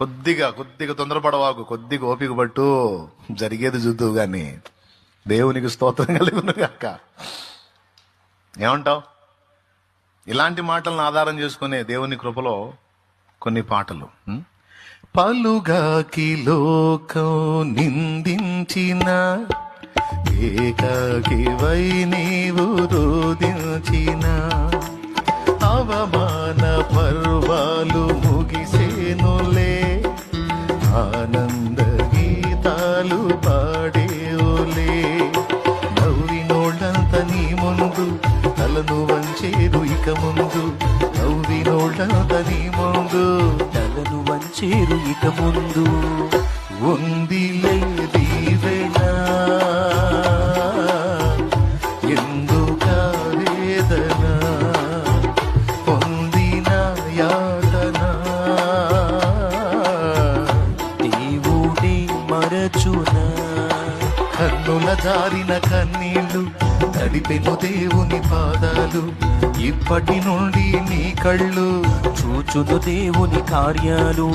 కొద్దిగా కొద్దిగా తొందరపడవాకు, కొద్దిగా ఓపిక పట్టు, జరిగేది చూద్దువు గాని. దేవునికి స్తోత్రం కలుగును గాక. ఏమంటావు? ఇలాంటి మాటలను ఆధారం చేసుకునే దేవుని కృపలో కొన్ని పాటలు. పలుగాకి లోకం నిందించిన ఏకాకివై నీవు రోదించిన అవమాన పర్వాలు ముగిసేనులే, ఆనంద గీతాలు పాడేవులే. నవ్వినోళ్ళంత నీ ముందు తలను వంచేరు ఇక ముందు, నవ్వినోళ్ళంత నీ ముందు తలను వంచేరు ఇక ముందు. ఉందిలే దీవెనా ఎందుక వేదన, పొందిన యాతన దేవుడే మరచునా. కన్నుల జారిన కన్నీళ్లు నడిపెను దేవుని పాదాలు, ఇప్పటి నుండి నీ కళ్ళు చూచును దేవుని కార్యాలు.